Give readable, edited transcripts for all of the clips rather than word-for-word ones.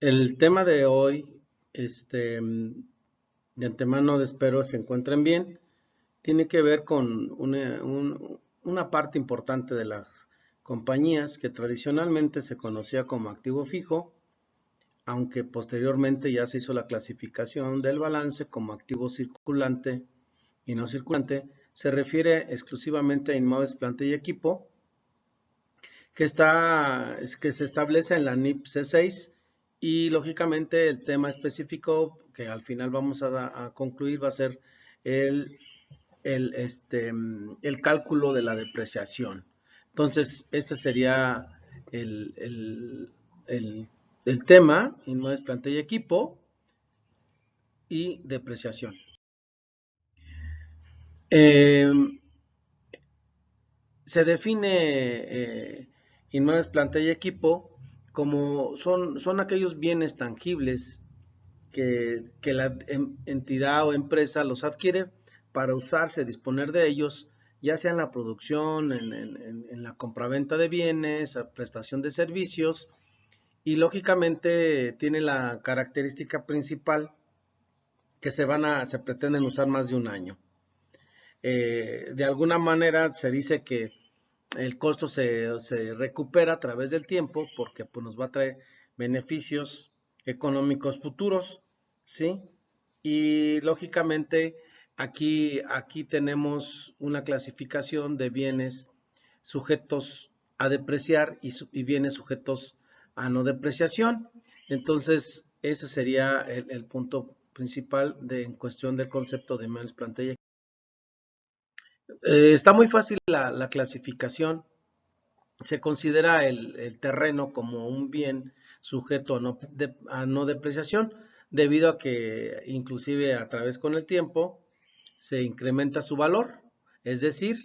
El tema de hoy, de antemano espero se encuentren bien, tiene que ver con una parte importante de las compañías que tradicionalmente se conocía como activo fijo, aunque posteriormente ya se hizo la clasificación del balance como activo circulante y no circulante. Se refiere exclusivamente a inmuebles, planta y equipo, que se establece en la NIP C6, y lógicamente el tema específico que al final vamos a concluir va a ser el, el cálculo de la depreciación. Entonces, este sería el, el, el, el tema: inmuebles, planta y equipo y depreciación. Eh, Se define inmuebles, planta y equipo como son aquellos bienes tangibles que la entidad o empresa los adquiere para usarse, disponer de ellos, ya sea en la producción, en la compraventa de bienes, prestación de servicios, y lógicamente tiene la característica principal que se pretenden usar más de un año. De alguna manera se dice que el costo se recupera a través del tiempo porque pues, nos va a traer beneficios económicos futuros, ¿sí? Y lógicamente aquí tenemos una clasificación de bienes sujetos a depreciar y bienes sujetos a no depreciación. Entonces, ese sería el punto principal en cuestión del concepto de inmuebles, planta y equipo. Está muy fácil la clasificación. Se considera el terreno como un bien sujeto a no depreciación, debido a que inclusive a través con el tiempo se incrementa su valor. Es decir,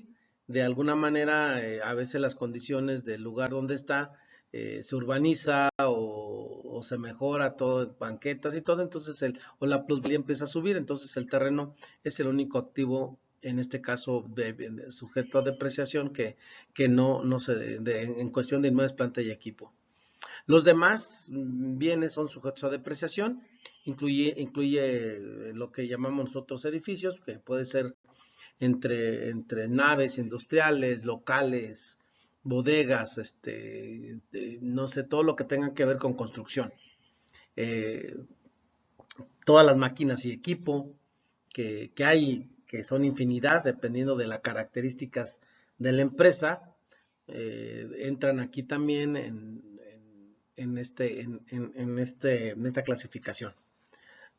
de alguna manera, a veces las condiciones del lugar donde está se urbaniza o se mejora todo, banquetas y todo, entonces o la plusvalía empieza a subir, entonces el terreno es el único activo, en este caso sujeto a depreciación, que no se en cuestión de inmuebles, planta y equipo. Los demás bienes son sujetos a depreciación, incluye lo que llamamos nosotros edificios, que puede ser entre naves industriales, locales, bodegas, no sé, todo lo que tenga que ver con construcción. Eh, Todas las máquinas y equipo que hay, que son infinidad, dependiendo de las características de la empresa, entran aquí también en esta clasificación.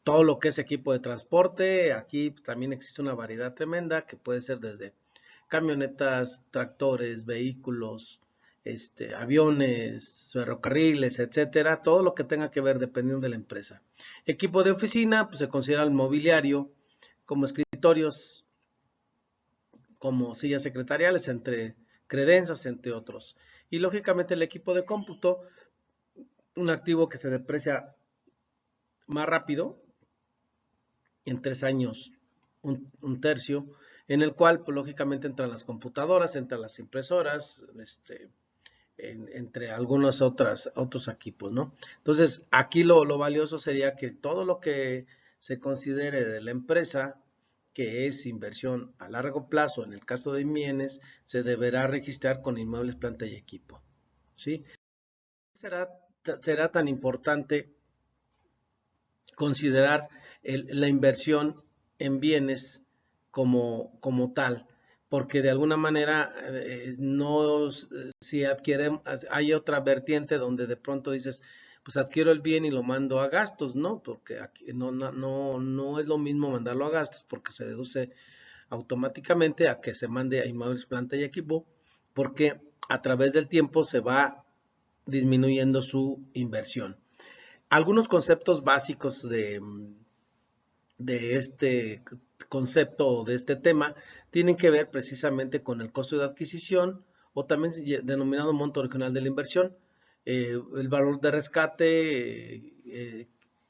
Todo lo que es equipo de transporte, aquí también existe una variedad tremenda que puede ser desde camionetas, tractores, vehículos, aviones, ferrocarriles, etcétera, todo lo que tenga que ver dependiendo de la empresa. Equipo de oficina, pues se considera el mobiliario, como escritorios, como sillas secretariales, entre credencias, entre otros. Y lógicamente el equipo de cómputo, un activo que se deprecia más rápido, en 3 años, un tercio, en el cual pues, lógicamente entran las computadoras, entran las impresoras, entre algunos otros equipos, ¿no? Entonces, aquí lo valioso sería que todo lo que se considere de la empresa, que es inversión a largo plazo, en el caso de bienes, se deberá registrar con inmuebles, planta y equipo, ¿sí? Será, será tan importante considerar la inversión en bienes como tal, porque de alguna manera no, si adquieren, hay otra vertiente donde de pronto dices, pues adquiero el bien y lo mando a gastos, ¿no? Porque aquí no es lo mismo mandarlo a gastos, porque se deduce automáticamente a que se mande a inmuebles, planta y equipo, porque a través del tiempo se va disminuyendo su inversión. Algunos conceptos básicos de este concepto o de este tema tienen que ver precisamente con el costo de adquisición, o también denominado monto original de la inversión, el valor de rescate,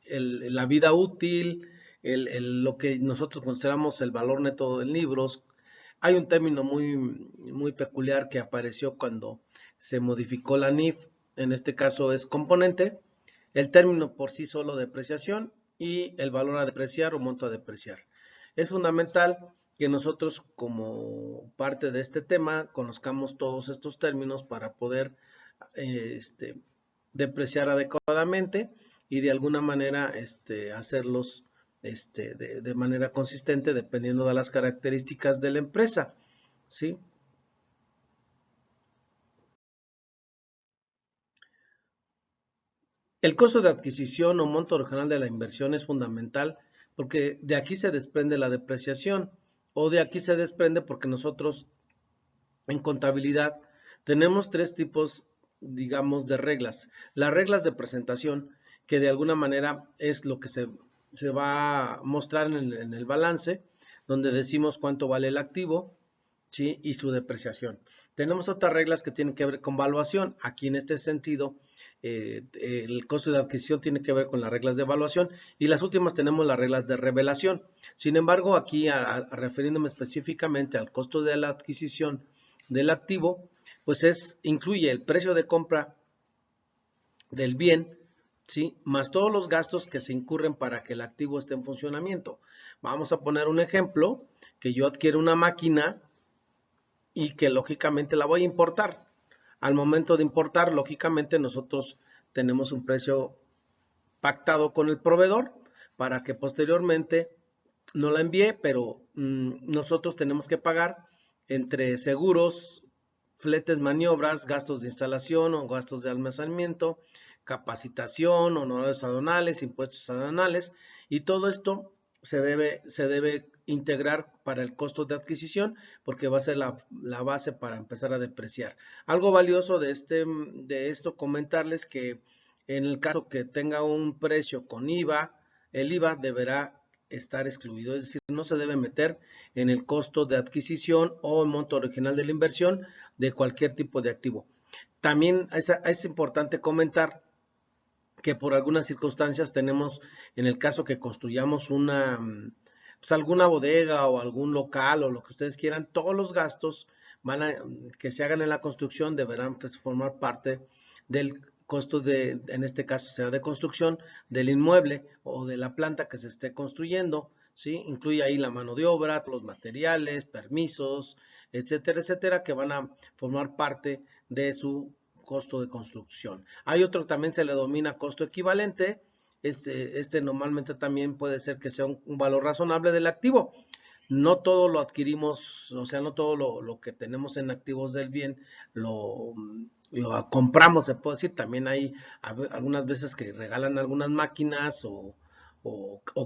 la vida útil, lo que nosotros consideramos el valor neto en libros. Hay un término muy peculiar que apareció cuando se modificó la NIF, en este caso es componente. el término por sí solo depreciación y el valor a depreciar o monto a depreciar. Es fundamental que nosotros como parte de este tema conozcamos todos estos términos para poder depreciar adecuadamente y de alguna manera hacerlos de manera consistente dependiendo de las características de la empresa, ¿sí? El costo de adquisición o monto original de la inversión es fundamental porque de aquí se desprende la depreciación o de aquí se desprende porque nosotros en contabilidad tenemos tres tipos, digamos, de reglas. Las reglas de presentación, que de alguna manera es lo que se va a mostrar en el balance, donde decimos cuánto vale el activo, ¿sí? Y su depreciación. Tenemos otras reglas que tienen que ver con valuación. Aquí en este sentido, el costo de adquisición tiene que ver con las reglas de evaluación y las últimas tenemos las reglas de revelación. Sin embargo, aquí refiriéndome específicamente al costo de la adquisición del activo, pues incluye el precio de compra del bien, ¿sí? Más todos los gastos que se incurren para que el activo esté en funcionamiento. Vamos a poner un ejemplo, que yo adquiero una máquina y que lógicamente la voy a importar. Al momento de importar, lógicamente nosotros tenemos un precio pactado con el proveedor para que posteriormente no la envíe, pero nosotros tenemos que pagar entre seguros, fletes, maniobras, gastos de instalación o gastos de almacenamiento, capacitación, honorarios aduanales, impuestos aduanales, y todo esto se debe integrar para el costo de adquisición porque va a ser la base para empezar a depreciar. Algo valioso de esto comentarles que en el caso que tenga un precio con IVA, el IVA deberá estar excluido, es decir, no se debe meter en el costo de adquisición o el monto original de la inversión de cualquier tipo de activo. También es importante comentar que por algunas circunstancias tenemos, en el caso que construyamos pues alguna bodega o algún local o lo que ustedes quieran, todos los gastos que se hagan en la construcción deberán pues, formar parte del costo en este caso sea de construcción, del inmueble o de la planta que se esté construyendo, ¿sí? Incluye ahí la mano de obra, los materiales, permisos, etcétera, etcétera, que van a formar parte de su costo de construcción. Hay otro también se le denomina costo equivalente. Normalmente también puede ser que sea un valor razonable del activo. No todo lo adquirimos, o sea, no todo lo que tenemos en activos del bien lo compramos, se puede decir. También hay algunas veces que regalan algunas máquinas o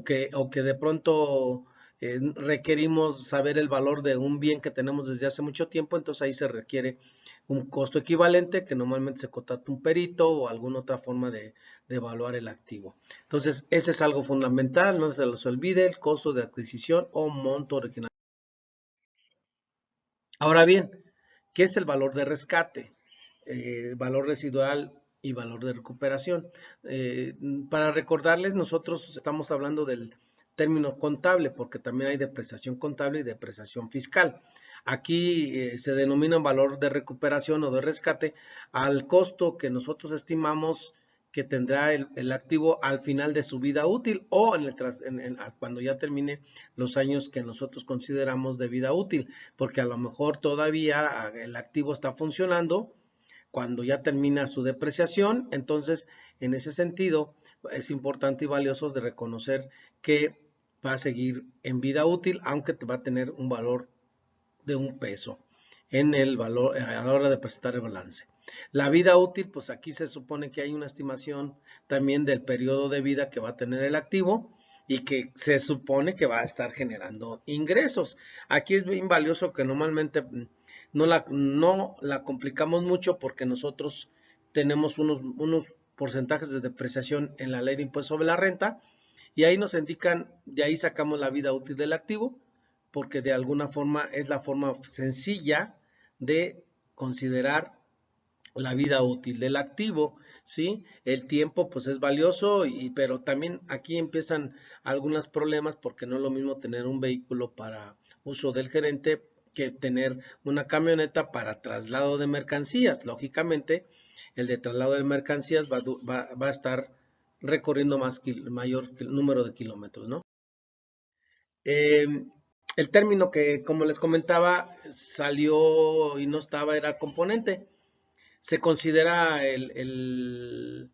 que de pronto requerimos saber el valor de un bien que tenemos desde hace mucho tiempo, entonces ahí se requiere un costo equivalente que normalmente se contrata un perito o alguna otra forma de evaluar el activo. Entonces, ese es algo fundamental, no se les olvide el costo de adquisición o monto original. Ahora bien, ¿qué es el valor de rescate? Valor residual y valor de recuperación. Para recordarles, nosotros estamos hablando del término contable, porque también hay depreciación contable y depreciación fiscal. Aquí se denomina valor de recuperación o de rescate al costo que nosotros estimamos que tendrá el activo al final de su vida útil o cuando ya termine los años que nosotros consideramos de vida útil, porque a lo mejor todavía el activo está funcionando cuando ya termina su depreciación. Entonces, en ese sentido, es importante y valioso de reconocer que va a seguir en vida útil, aunque va a tener un valor de un peso en el valor a la hora de presentar el balance. La vida útil, pues aquí se supone que hay una estimación también del periodo de vida que va a tener el activo y que se supone que va a estar generando ingresos. Aquí es bien valioso que normalmente no la complicamos mucho porque nosotros tenemos unos porcentajes de depreciación en la ley de impuesto sobre la renta y ahí nos indican, de ahí sacamos la vida útil del activo porque de alguna forma es la forma sencilla de considerar la vida útil del activo, ¿sí? El tiempo pues es valioso, pero también aquí empiezan algunos problemas porque no es lo mismo tener un vehículo para uso del gerente que tener una camioneta para traslado de mercancías. Lógicamente, el de traslado de mercancías va a estar recorriendo mayor número de kilómetros, ¿no? Eh, el término que, como les comentaba, salió y no estaba, era componente. Se considera el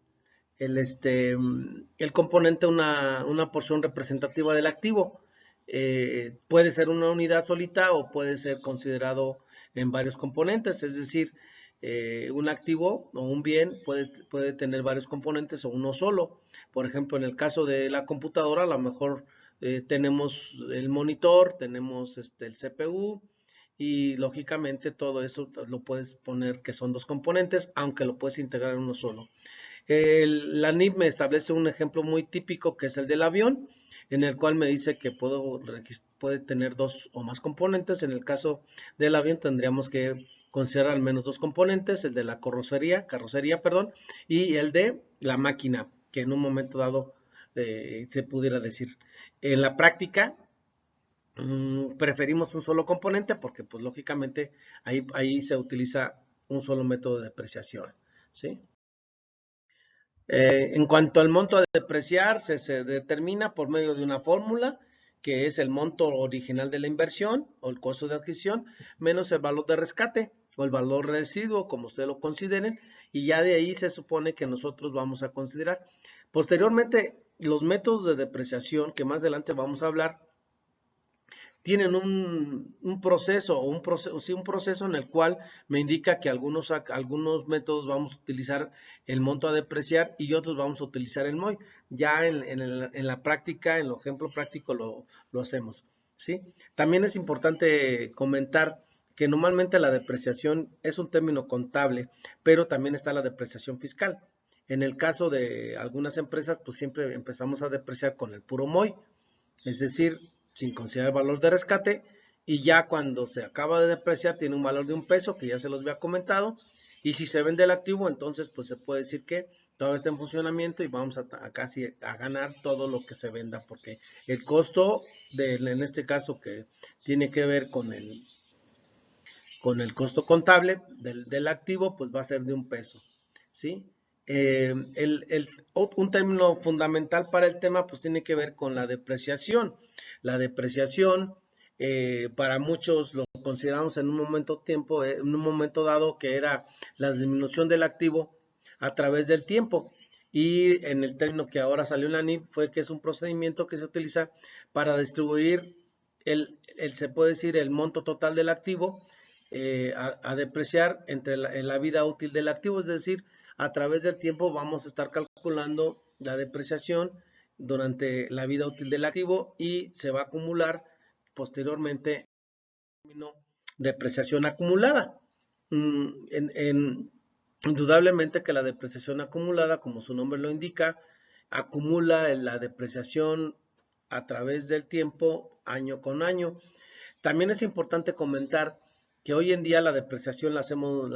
componente una porción representativa del activo. Puede ser una unidad solita o puede ser considerado en varios componentes, es decir, un activo o un bien puede tener varios componentes o uno solo. Por ejemplo, en el caso de la computadora, a lo mejor tenemos el monitor, tenemos el CPU y lógicamente todo eso lo puedes poner que son dos componentes, aunque lo puedes integrar en uno solo. La NIP me establece un ejemplo muy típico que es el del avión, en el cual me dice que puede tener dos o más componentes. En el caso del avión tendríamos que considerar al menos dos componentes, el de la carrocería, perdón, y el de la máquina, que en un momento dado se pudiera decir. En la práctica, preferimos un solo componente porque pues lógicamente ahí se utiliza un solo método de depreciación, ¿sí? En cuanto al monto a depreciar, se determina por medio de una fórmula que es el monto original de la inversión o el costo de adquisición menos el valor de rescate o el valor residuo, como ustedes lo consideren, y ya de ahí se supone que nosotros vamos a considerar. Posteriormente, los métodos de depreciación, que más adelante vamos a hablar, tienen un proceso, sí, un proceso en el cual me indica que algunos métodos vamos a utilizar el monto a depreciar y otros vamos a utilizar el MOI. Ya en la práctica, en el ejemplo práctico lo hacemos, ¿sí? También es importante comentar que normalmente la depreciación es un término contable, pero también está la depreciación fiscal. En el caso de algunas empresas, pues siempre empezamos a depreciar con el puro MOI, es decir, sin considerar el valor de rescate, y ya cuando se acaba de depreciar tiene un valor de $1, que ya se los había comentado, y si se vende el activo, entonces pues se puede decir que todo está en funcionamiento y vamos a casi a ganar todo lo que se venda, porque el costo en este caso que tiene que ver con el costo contable del activo, pues va a ser de $1, ¿sí? Un término fundamental para el tema pues tiene que ver con la depreciación. La depreciación para muchos lo consideramos en un momento dado que era la disminución del activo a través del tiempo. Y en el término que ahora salió en la NIP fue que es un procedimiento que se utiliza para distribuir se puede decir el monto total del activo a depreciar en la vida útil del activo, es decir, a través del tiempo vamos a estar calculando la depreciación durante la vida útil del activo y se va a acumular posteriormente depreciación acumulada. Indudablemente que la depreciación acumulada, como su nombre lo indica, acumula la depreciación a través del tiempo, año con año. También es importante comentar que hoy en día la depreciación la hacemos,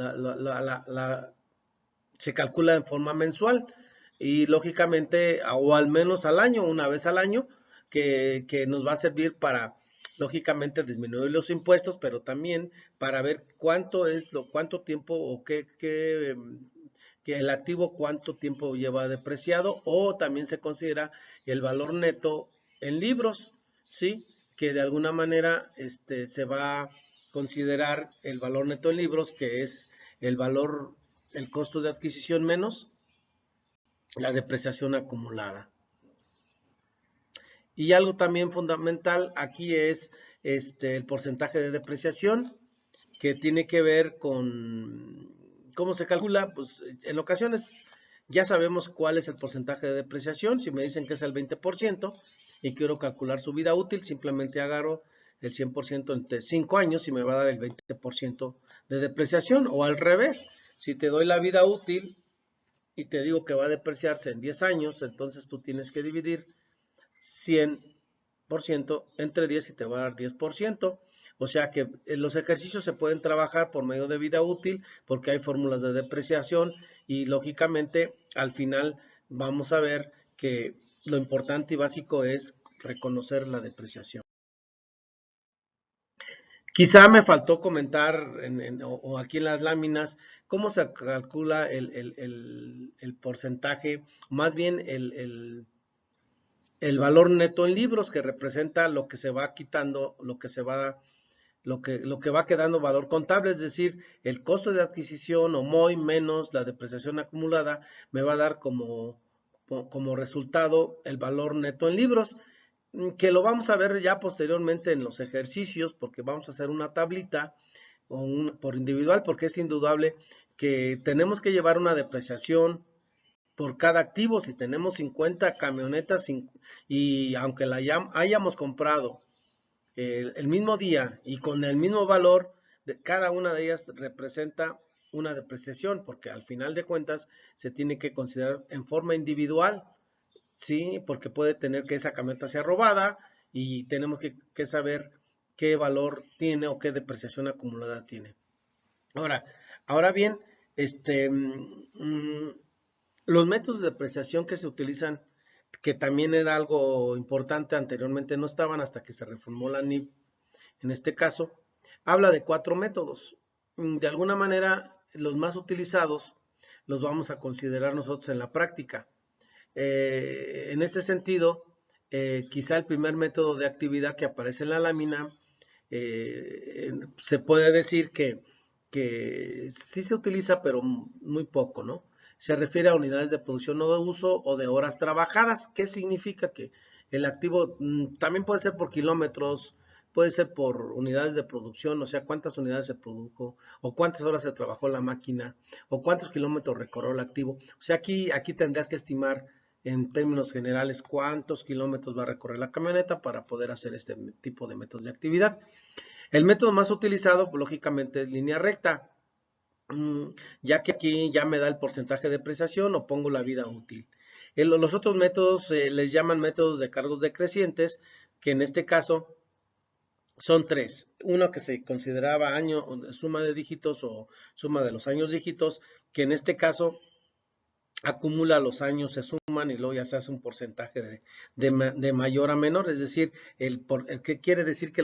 se calcula en forma mensual y lógicamente, o al menos al año, una vez al año, que nos va a servir para, lógicamente, disminuir los impuestos, pero también para ver cuánto tiempo o que el activo cuánto tiempo lleva depreciado, o también se considera el valor neto en libros, ¿sí? Que de alguna manera se va a considerar el valor neto en libros, que es el costo de adquisición menos la depreciación acumulada. Y algo también fundamental aquí es el porcentaje de depreciación, que tiene que ver con cómo se calcula. Pues en ocasiones ya sabemos cuál es el porcentaje de depreciación. Si me dicen que es el 20% y quiero calcular su vida útil, simplemente agarro el 100% entre 5 años y me va a dar el 20% de depreciación, o al revés. Si te doy la vida útil y te digo que va a depreciarse en 10 años, entonces tú tienes que dividir 100% entre 10 y te va a dar 10%. O sea que los ejercicios se pueden trabajar por medio de vida útil porque hay fórmulas de depreciación y lógicamente al final vamos a ver que lo importante y básico es reconocer la depreciación. Quizá me faltó comentar o aquí en las láminas cómo se calcula el porcentaje, más bien el valor neto en libros, que representa lo que se va quitando, lo que va quedando valor contable, es decir, el costo de adquisición o MOI menos la depreciación acumulada me va a dar como resultado el valor neto en libros, que lo vamos a ver ya posteriormente en los ejercicios, porque vamos a hacer una tablita por individual, porque es indudable que tenemos que llevar una depreciación por cada activo. Si tenemos 50 camionetas y aunque la hayamos comprado el mismo día y con el mismo valor, cada una de ellas representa una depreciación, porque al final de cuentas se tiene que considerar en forma individual, ¿sí? Porque puede tener que esa camioneta sea robada y tenemos que saber qué valor tiene o qué depreciación acumulada tiene. Ahora, ahora bien, los métodos de depreciación que se utilizan, que también era algo importante, anteriormente no estaban hasta que se reformó la NIF, en este caso, habla de 4 métodos. De alguna manera, los más utilizados los vamos a considerar nosotros en la práctica. En este sentido, quizá el primer método de actividad que aparece en la lámina, se puede decir que sí se utiliza, pero muy poco, ¿no? Se refiere a unidades de producción no de uso o de horas trabajadas. ¿Qué significa? Que el activo también puede ser por kilómetros, puede ser por unidades de producción, o sea, cuántas unidades se produjo, o cuántas horas se trabajó la máquina, o cuántos kilómetros recorrió el activo. O sea, aquí tendrás que estimar en términos generales cuántos kilómetros va a recorrer la camioneta para poder hacer este tipo de métodos de actividad. El método más utilizado, lógicamente, es línea recta, ya que aquí ya me da el porcentaje de depreciación o pongo la vida útil. Los otros métodos les llaman métodos de cargos decrecientes, que en este caso son 3. Uno que se consideraba suma de dígitos o suma de los años dígitos, que en este caso acumula los años, se suman y luego ya se hace un porcentaje de mayor a menor, es decir, el que quiere decir que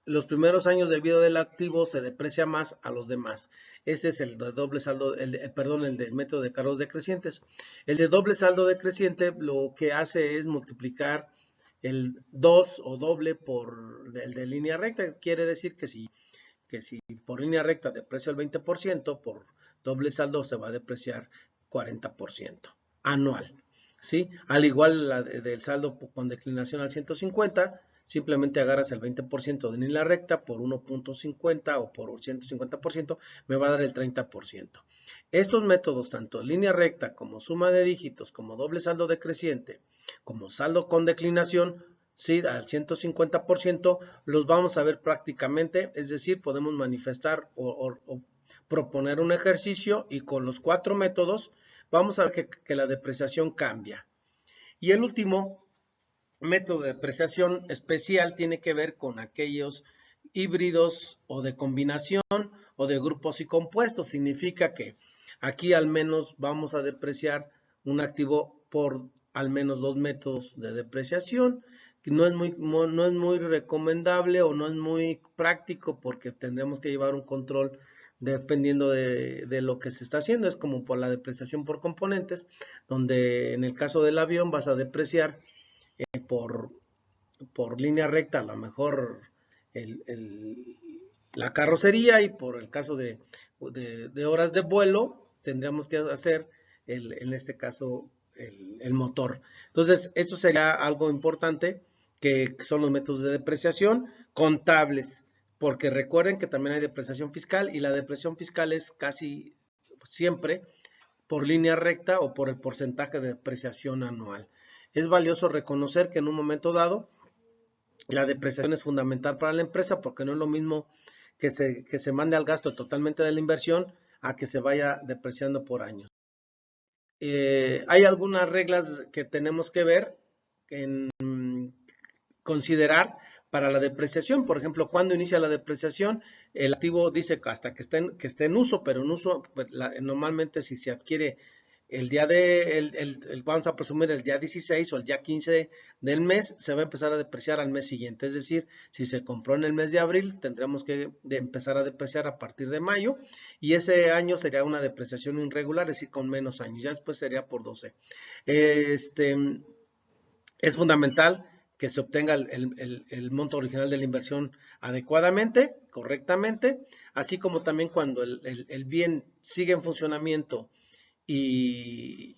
los primeros años de vida del activo se deprecia más a los demás. Ese es el de doble saldo, perdón, el del método de cargos decrecientes. El de doble saldo decreciente lo que hace es multiplicar el 2 o doble por el de línea recta. Quiere decir que si por línea recta deprecio el 20%, por doble saldo se va a depreciar 40% anual, ¿sí? Al igual del saldo con declinación al 150, simplemente agarras el 20% de línea recta por 1.50 o por 150%, me va a dar el 30%. Estos métodos, tanto línea recta como suma de dígitos, como doble saldo decreciente, como saldo con declinación, sí, al 150%, los vamos a ver prácticamente, es decir, podemos manifestar o proponer un ejercicio y con los 4 métodos vamos a ver que la depreciación cambia. Y el último método de depreciación especial tiene que ver con aquellos híbridos o de combinación o de grupos y compuestos. Significa que aquí al menos vamos a depreciar un activo por al menos 2 métodos de depreciación. No es muy recomendable o no es muy práctico porque tendremos que llevar un control dependiendo de lo que se está haciendo. Es como por la depreciación por componentes, donde en el caso del avión vas a depreciar por, por línea recta a lo mejor la carrocería, y por el caso de horas de vuelo tendríamos que hacer en este caso el motor. Entonces eso sería algo importante, que son los métodos de depreciación contables, porque recuerden que también hay depreciación fiscal, y la depreciación fiscal es casi siempre por línea recta o por el porcentaje de depreciación anual. Es valioso reconocer que en un momento dado la depreciación es fundamental para la empresa, porque no es lo mismo que se mande al gasto totalmente de la inversión a que se vaya depreciando por años. Hay algunas reglas que tenemos que ver, en considerar para la depreciación. Por ejemplo, cuando inicia la depreciación, el activo dice que hasta que esté en uso, pero en uso, pues, normalmente si se adquiere vamos a presumir el día 16 o el día 15 del mes, se va a empezar a depreciar al mes siguiente. Es decir, si se compró en el mes de abril, tendremos que empezar a depreciar a partir de mayo, y ese año sería una depreciación irregular, es decir, con menos años. Ya después sería por 12. Es fundamental que se obtenga el monto original de la inversión adecuadamente, correctamente, así como también cuando el bien sigue en funcionamiento y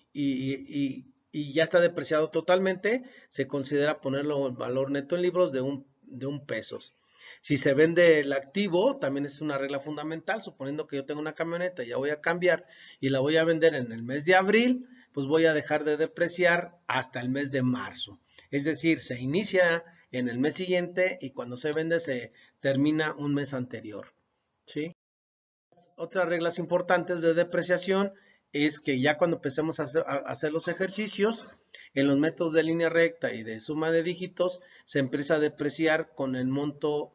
ya está depreciado totalmente, se considera ponerlo en valor neto en libros de un pesos. Si se vende el activo, también es una regla fundamental, suponiendo que yo tengo una camioneta y ya voy a cambiar y la voy a vender en el mes de abril, pues voy a dejar de depreciar hasta el mes de marzo. Es decir, se inicia en el mes siguiente y cuando se vende se termina un mes anterior. ¿Sí? Otras reglas importantes de depreciación es que ya cuando empecemos a hacer los ejercicios, en los métodos de línea recta y de suma de dígitos, se empieza a depreciar con el monto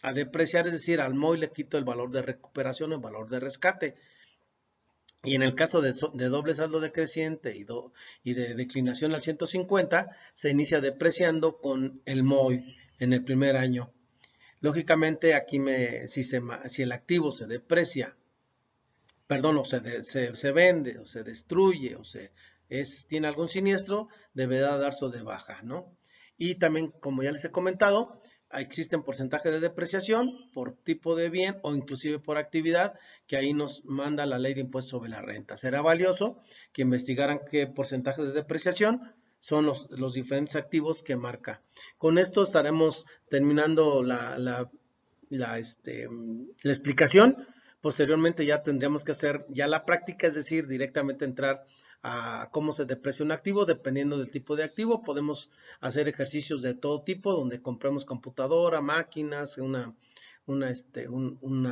a depreciar, es decir, al MOI le quito el valor de recuperación, el valor de rescate. Y en el caso de doble saldo decreciente y de declinación al 150, se inicia depreciando con el MOI en el primer año. Lógicamente, aquí si el activo se deprecia, perdón, o se vende, o se destruye, tiene algún siniestro, deberá darse de baja, ¿no? Y también, como ya les he comentado, existen porcentajes de depreciación por tipo de bien o inclusive por actividad, que ahí nos manda la ley de impuestos sobre la renta. Será valioso que investigaran qué porcentajes de depreciación son los diferentes activos que marca. Con esto estaremos terminando la explicación. Posteriormente ya tendríamos que hacer ya la práctica, es decir, directamente entrar a cómo se deprecia un activo, dependiendo del tipo de activo. Podemos hacer ejercicios de todo tipo, donde compremos computadora, máquinas, una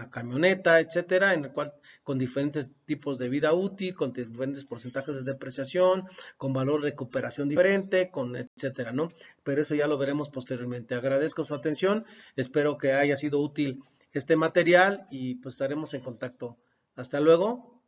camioneta, etcétera, en el cual con diferentes tipos de vida útil, con diferentes porcentajes de depreciación, con valor de recuperación diferente, con etcétera, ¿no? Pero eso ya lo veremos posteriormente. Agradezco su atención, espero que haya sido útil este material y pues estaremos en contacto. Hasta luego.